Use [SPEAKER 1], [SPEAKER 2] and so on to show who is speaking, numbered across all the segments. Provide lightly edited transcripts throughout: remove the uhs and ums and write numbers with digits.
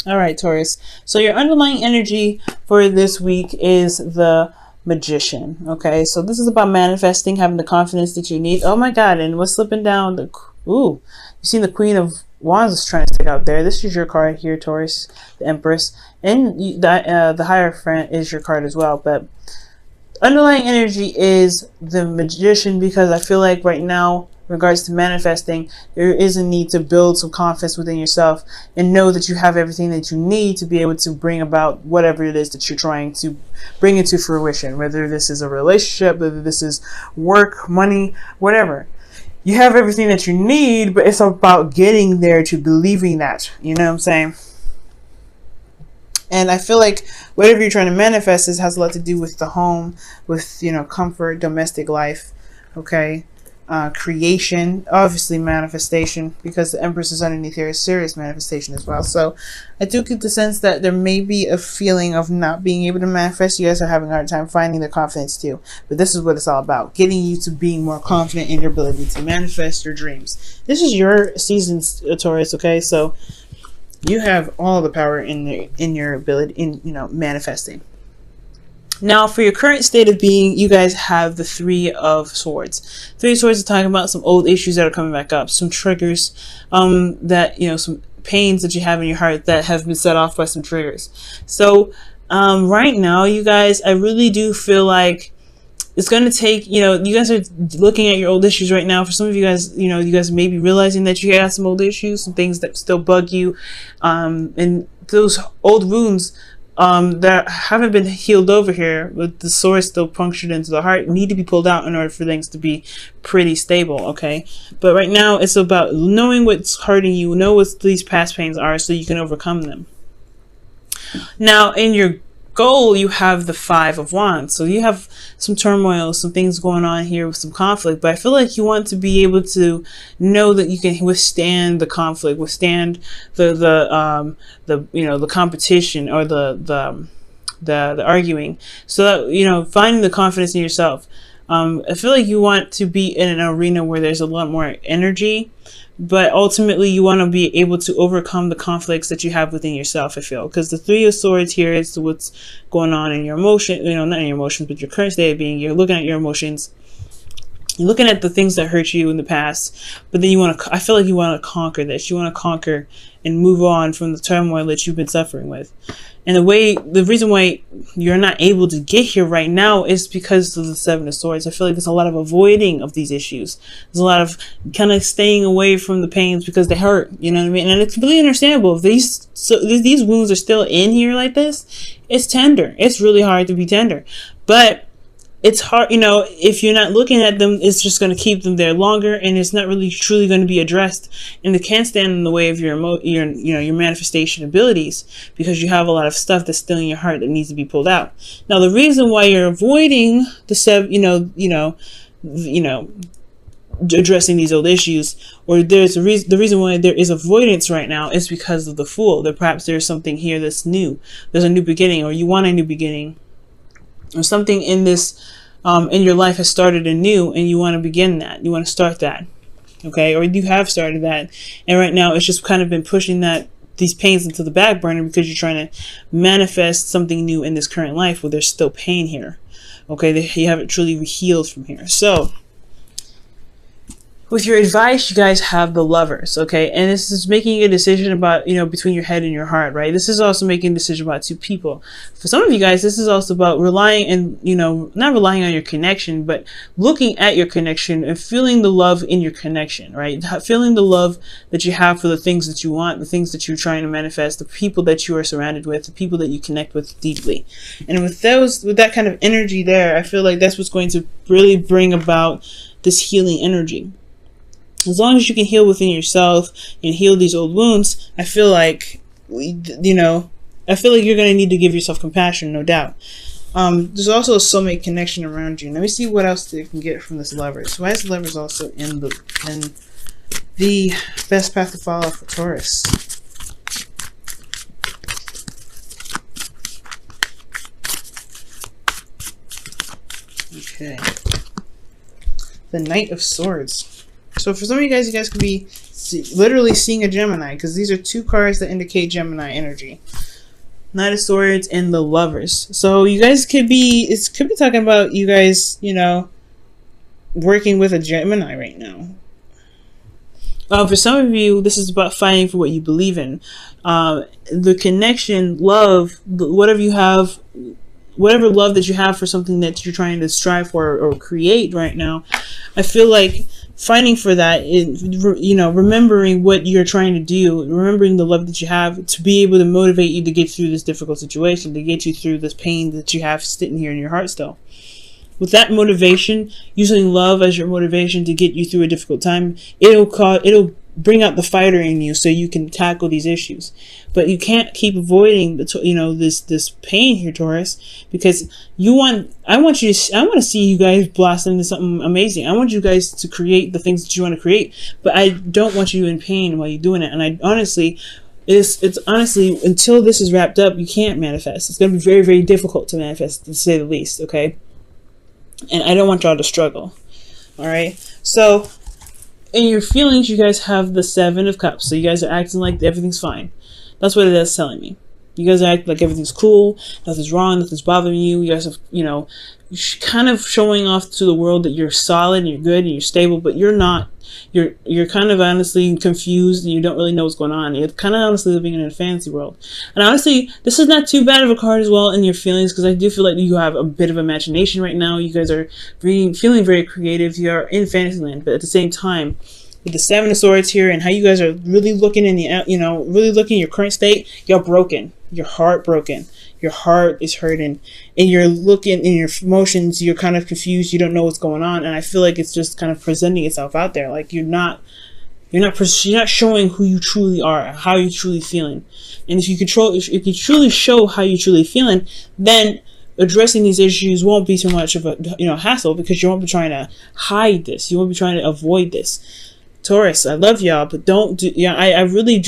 [SPEAKER 1] All right, Taurus. So your underlying energy for this week is the Magician. Okay, so this is about manifesting, having the confidence that you need. Oh my God! And what's slipping down? Ooh, you seen the Queen of Wands is trying to stick out there. This is your card here, Taurus, the Empress, and the Hierophant is your card as well. But underlying energy is the Magician, because I feel like right now, in regards to manifesting, there is a need to build some confidence within yourself and know that you have everything that you need to be able to bring about whatever it is that you're trying to bring into fruition, whether this is a relationship, whether this is work, money, whatever. You have everything that you need, but it's about getting there to believing that. You know what I'm saying? And I feel like whatever you're trying to manifest has a lot to do with the home, with, comfort, domestic life, okay? Creation, obviously manifestation, because the Empress is underneath here, is serious manifestation as well. So I do get the sense that there may be a feeling of not being able to manifest. You guys are having a hard time finding the confidence too. But this is what it's all about, getting you to being more confident in your ability to manifest your dreams. This is your season, Taurus, okay? So you have all the power in your ability in manifesting. Now, for your current state of being, you guys have the Three of Swords. Three of Swords is talking about some old issues that are coming back up, some triggers, that some pains that you have in your heart that have been set off by some triggers. So right now, you guys, I really do feel like it's going to take, you guys are looking at your old issues right now. For some of you guys, you guys may be realizing that you have some old issues, some things that still bug you, and those old wounds that haven't been healed over here, with the sword still punctured into the heart, need to be pulled out in order for things to be pretty stable, okay? But right now, it's about knowing what's hurting you, know what these past pains are, so you can overcome them. Now, in your goal, you have the Five of Wands. So you have some turmoil, some things going on here with some conflict, but I feel like you want to be able to know that you can withstand the conflict, withstand the competition, or the arguing, so that finding the confidence in yourself. I feel like you want to be in an arena where there's a lot more energy, but ultimately you want to be able to overcome the conflicts that you have within yourself, I feel, because the Three of Swords here is what's going on in your emotion, not in your emotions, but your current state of being. You're looking at your emotions, you're looking at the things that hurt you in the past, but then I feel like you want to conquer this. You want to conquer and move on from the turmoil that you've been suffering with. And the reason why you're not able to get here right now is because of the Seven of Swords. I feel like there's a lot of avoiding of these issues. There's a lot of kind of staying away from the pains because they hurt. You know what I mean? And it's completely understandable. If these wounds are still in here like this, it's tender. It's really hard to be tender. But it's hard, if you're not looking at them, it's just going to keep them there longer, and it's not really truly going to be addressed, and it can't stand in the way of your manifestation abilities, because you have a lot of stuff that's still in your heart that needs to be pulled out. Now, the reason why you're avoiding addressing these old issues, or the reason why there is avoidance right now, is because of the Fool. That perhaps there's something here that's new. There's a new beginning, or you want a new beginning, or something in this in your life has started anew, and you want to begin that. You want to start that, okay? Or you have started that, and right now it's just kind of been pushing these pains into the back burner, because you're trying to manifest something new in this current life where there's still pain here, okay? You haven't truly healed from here. So with your advice, you guys have the Lovers, okay? And this is making a decision about, between your head and your heart, right? This is also making a decision about two people. For some of you guys, this is also about relying and, not relying on your connection, but looking at your connection and feeling the love in your connection, right? Feeling the love that you have for the things that you want, the things that you're trying to manifest, the people that you are surrounded with, the people that you connect with deeply. And with that kind of energy there, I feel like that's what's going to really bring about this healing energy. As long as you can heal within yourself and heal these old wounds, I feel like, you're going to need to give yourself compassion, no doubt. There's also a soulmate connection around you. Let me see what else they can get from this Lovers. Why is Lovers also in the best path to follow for Taurus? Okay. The Knight of Swords. So for some of you guys could be literally seeing a Gemini, because these are two cards that indicate Gemini energy. Knight of Swords and the Lovers. So you guys could be, it could be talking about you guys, you know, working with a Gemini right now. For some of you, this is about fighting for what you believe in. The connection, love, whatever you have, whatever love that you have for something that you're trying to strive for or create right now, I feel like fighting for that is, you know, remembering what you're trying to do, remembering the love that you have to be able to motivate you to get through this difficult situation, to get you through this pain that you have sitting here in your heart still. With that motivation, using love as your motivation to get you through a difficult time, it'll bring out the fighter in you so you can tackle these issues. But you can't keep avoiding this pain here, Taurus, because I want to see you guys blossom into something amazing. I want you guys to create the things that you want to create, but I don't want you in pain while you're doing it. And I honestly, it's honestly, until this is wrapped up, you can't manifest. It's going to be very, very difficult to manifest, to say the least, okay? And I don't want y'all to struggle. All right? So in your feelings, you guys have the Seven of Cups. So you guys are acting like everything's fine. That's what it is telling me. You guys act like everything's cool, nothing's wrong, nothing's bothering you. You guys have, you know, kind of showing off to the world that you're solid and you're good and you're stable, but you're not. You're kind of honestly confused and you don't really know what's going on. You're kind of honestly living in a fantasy world. And honestly, this is not too bad of a card as well in your feelings, because I do feel like you have a bit of imagination right now. You guys are feeling very creative. You are in Fantasyland, but at the same time, with the Seven of Swords here and how you guys are really looking in the, you know, really looking at your current state, you're broken. Your heart broken. Your heart is hurting. And you're looking in your emotions, you're kind of confused. You don't know what's going on. And I feel like it's just kind of presenting itself out there. Like you're not showing who you truly are, how you're truly feeling. And if you truly show how you're truly feeling, then addressing these issues won't be too much of a, you know, hassle, because you won't be trying to hide this. You won't be trying to avoid this. Taurus, I love y'all, but don't do, yeah, I really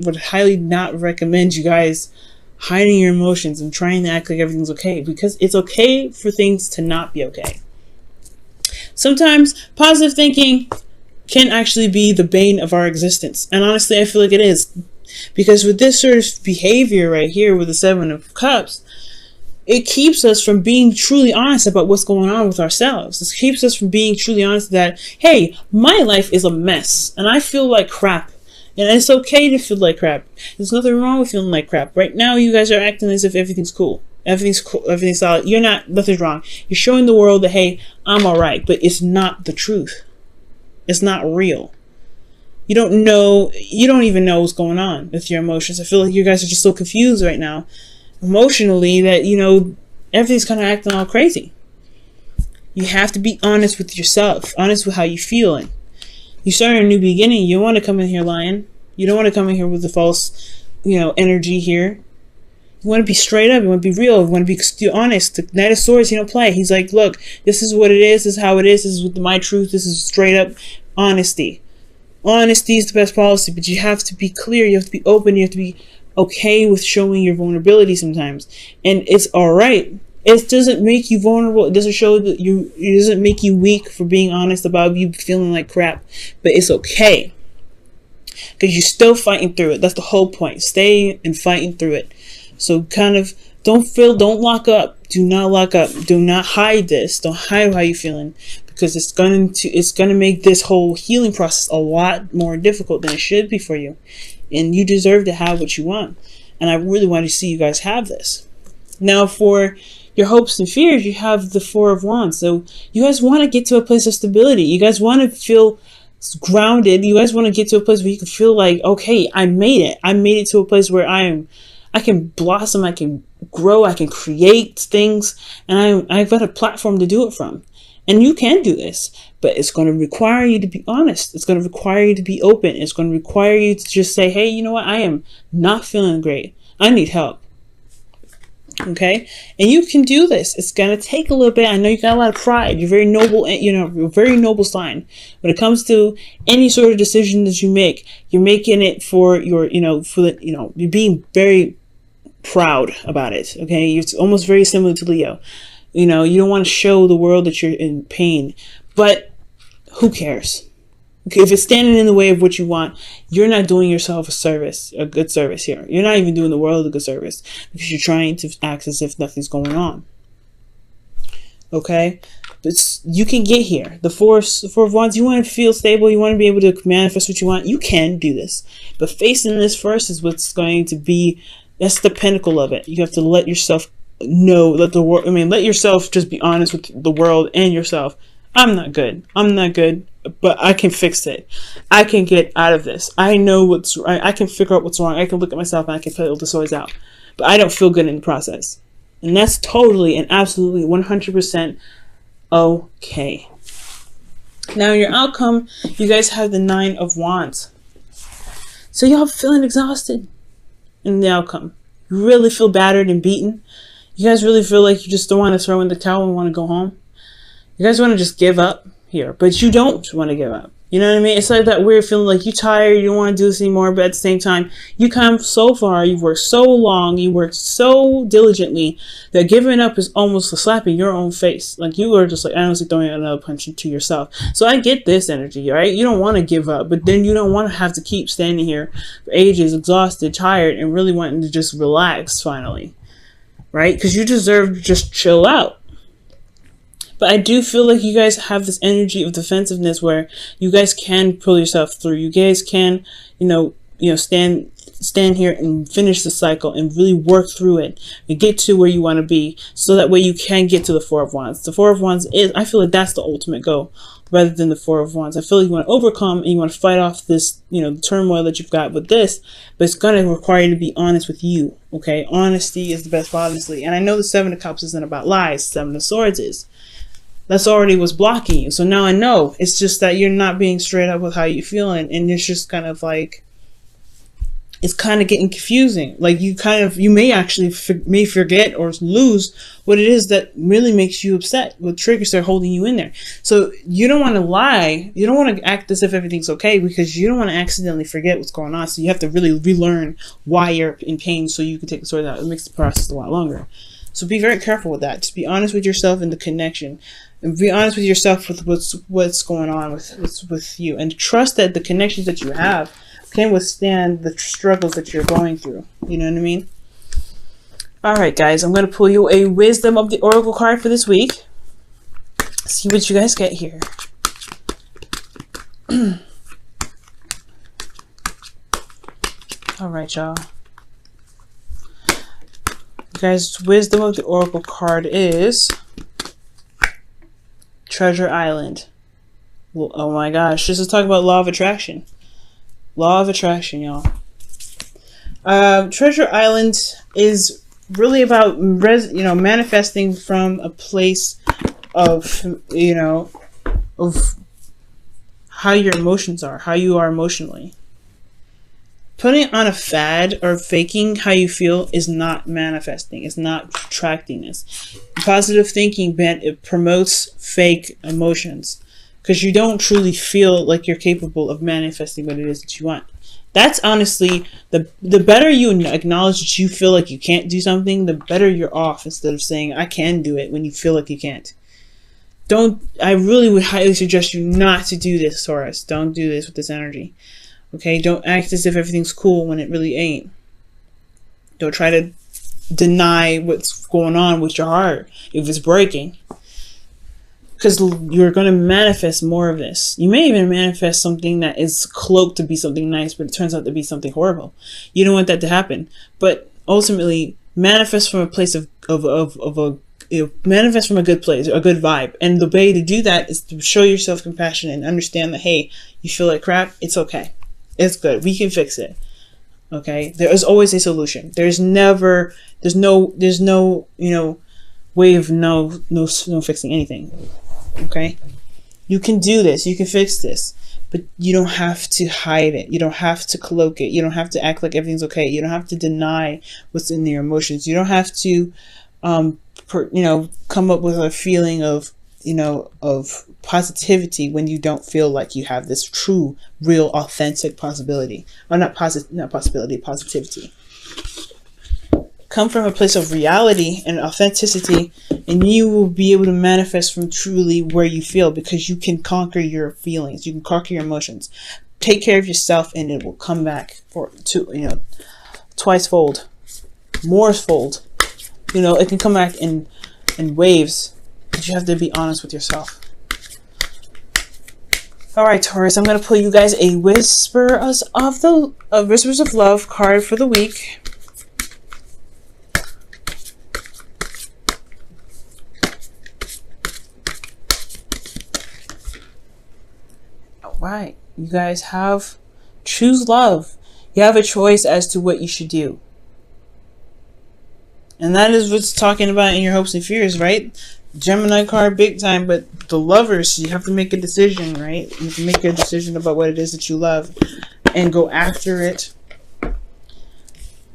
[SPEAKER 1] would highly not recommend you guys hiding your emotions and trying to act like everything's okay, because it's okay for things to not be okay. Sometimes positive thinking can actually be the bane of our existence. And honestly, I feel like it is, because with this sort of behavior right here with the Seven of Cups, it keeps us from being truly honest about what's going on with ourselves. It keeps us from being truly honest that, hey, my life is a mess and I feel like crap. And it's okay to feel like crap. There's nothing wrong with feeling like crap. Right now, you guys are acting as if everything's cool. Everything's cool. Everything's solid. You're not, nothing's wrong. You're showing the world that, hey, I'm all right. But it's not the truth. It's not real. You don't know, you don't even know what's going on with your emotions. I feel like you guys are just so confused right now emotionally that, you know, everything's kind of acting all crazy. You have to be honest with yourself, honest with how you're feeling. You start a new beginning. You don't want to come in here lying. You don't want to come in here with the false, you know, energy here. You want to be straight up. You want to be real. You want to be honest. The Knight of Swords, he don't play. He's like, look, this is what it is. This is how it is. This is my truth. This is straight up honesty. Honesty is the best policy, but you have to be clear. You have to be open. You have to be okay with showing your vulnerability sometimes. And it's all right. It doesn't make you vulnerable. It doesn't show that it doesn't make you weak for being honest about you feeling like crap. But it's okay, because you're still fighting through it. That's the whole point. Stay and fighting through it. So kind of don't lock up. Do not lock up. Do not hide this. Don't hide how you're feeling, because it's going to make this whole healing process a lot more difficult than it should be for you. And you deserve to have what you want. And I really want to see you guys have this. Now for your hopes and fears, you have the Four of Wands. So you guys want to get to a place of stability. You guys want to feel grounded. You guys want to get to a place where you can feel like, okay, I made it. I made it to a place where I can blossom, I can grow, I can create things, and I've got a platform to do it from. And you can do this, but it's going to require you to be honest. It's going to require you to be open. It's going to require you to just say, hey, you know what? I am not feeling great. I need help. Okay? And you can do this. It's going to take a little bit. I know you got a lot of pride. You're very noble, you know, you're a very noble sign. When it comes to any sort of decision that you make, you're making it for your, you know, you're being very proud about it. Okay? It's almost very similar to Leo. You know, you don't want to show the world that you're in pain, but who cares? Okay, if it's standing in the way of what you want, you're not doing yourself a good service here. You're not even doing the world a good service because you're trying to act as if nothing's going on. Okay, but you can get here. The four of wands. You want to feel stable. You want to be able to manifest what you want. You can do this, but facing this first is what's going to be. That's the pinnacle of it. You have to let yourself know. Let yourself just be honest with the world and yourself. I'm not good. I'm not good, but I can fix it. I can get out of this. I know what's right. I can figure out what's wrong. I can look at myself and I can pull the swords out. But I don't feel good in the process. And that's totally and absolutely 100% okay. Now, your outcome, you guys have the 9 of Wands. So y'all feeling exhausted in the outcome. You really feel battered and beaten. You guys really feel like you just don't want to throw in the towel and want to go home. You guys want to just give up here, but you don't want to give up. You know what I mean? It's like that weird feeling like you're tired, you don't want to do this anymore, but at the same time, you come so far, you've worked so long, you worked so diligently that giving up is almost a slap in your own face. Like you are just like honestly throwing another punch into yourself. So I get this energy, right? You don't want to give up, but then you don't want to have to keep standing here for ages, exhausted, tired, and really wanting to just relax finally, right? Because you deserve to just chill out. But I do feel like you guys have this energy of defensiveness where you guys can pull yourself through. You guys can, stand here and finish the cycle and really work through it and get to where you want to be. So that way you can get to the 4 of Wands. The 4 of Wands I feel like that's the ultimate goal rather than the 4 of Wands. I feel like you want to overcome and you want to fight off this, the turmoil that you've got with this, but it's going to require you to be honest with you. Okay. Honesty is the best policy. And I know the 7 of Cups isn't about lies. 7 of Swords is. That's already what's blocking you. So now I know. It's just that you're not being straight up with how you feeling. And it's just kind of like, it's kind of getting confusing. Like you may actually forget or lose what it is that really makes you upset. What triggers are holding you in there. So you don't want to lie. You don't want to act as if everything's okay because you don't want to accidentally forget what's going on. So you have to really relearn why you're in pain so you can take the sword out. It makes the process a lot longer. So be very careful with that. Just be honest with yourself and the connection. And be honest with yourself with what's going on with you. And trust that the connections that you have can withstand the struggles that you're going through. You know what I mean? Alright guys, I'm going to pull you a Wisdom of the Oracle card for this week. See what you guys get here. Alright y'all. Guys, Wisdom of the Oracle card is Treasure Island. Well, oh my gosh, this is talking about Law of Attraction. Law of Attraction, y'all. Treasure Island is really about manifesting from a place of of how your emotions are, how you are emotionally. Putting on a fad or faking how you feel is not manifesting. It's not attracting this. Positive thinking, it promotes fake emotions because you don't truly feel like you're capable of manifesting what it is that you want. That's honestly, the better you acknowledge that you feel like you can't do something, the better you're off instead of saying, I can do it when you feel like you can't. I really would highly suggest you not to do this, Taurus. Don't do this with this energy. Okay, don't act as if everything's cool when it really ain't. Don't try to deny what's going on with your heart if it's breaking. Because you're going to manifest more of this. You may even manifest something that is cloaked to be something nice, but it turns out to be something horrible. You don't want that to happen. But ultimately, manifest from a place manifest from a good place, a good vibe. And the way to do that is to show yourself compassion and understand that, hey, you feel like crap, it's okay. It's good. We can fix it. Okay. There is always a solution. There's no way of no fixing anything. Okay. You can do this. You can fix this, but you don't have to hide it. You don't have to cloak it. You don't have to act like everything's okay. You don't have to deny what's in your emotions. You don't have to, come up with a feeling of positivity when you don't feel like you have this true, real, authentic possibility. Or positivity. Come from a place of reality and authenticity And you will be able to manifest from truly where you feel, because you can conquer your feelings. You can conquer your emotions. Take care of yourself and it will come back twice fold, more fold. It can come back in waves, but you have to be honest with yourself. All right, Taurus, I'm going to pull you guys a Whispers of Love card for the week. All right, you guys have choose love. You have a choice as to what you should do. And that is what's talking about in your hopes and fears, right? Gemini card, big time. But the lovers, you have to make a decision, right? You have to make a decision about what it is that you love and go after it.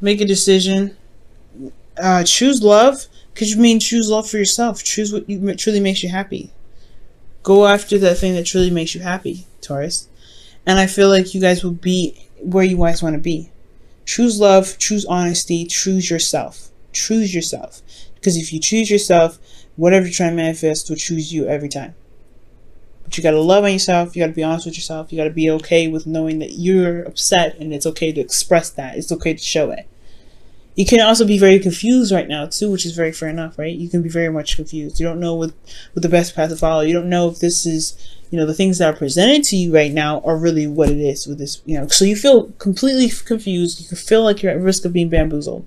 [SPEAKER 1] Make a decision. Choose love. Could you mean choose love for yourself? Choose what truly makes you happy. Go after that thing that truly makes you happy, Taurus. And I feel like you guys will be where you guys want to be. Choose love. Choose honesty. Choose yourself. Choose yourself. Because if you choose yourself, whatever you're trying to manifest will choose you every time. But you got to love on yourself. You got to be honest with yourself. You got to be okay with knowing that you're upset, and it's okay to express that. It's okay to show it. You can also be very confused right now too, which is very fair enough, right? You can be very much confused. You don't know what the best path to follow. You don't know if this is, the things that are presented to you right now are really what it is with this, So you feel completely confused. You can feel like you're at risk of being bamboozled.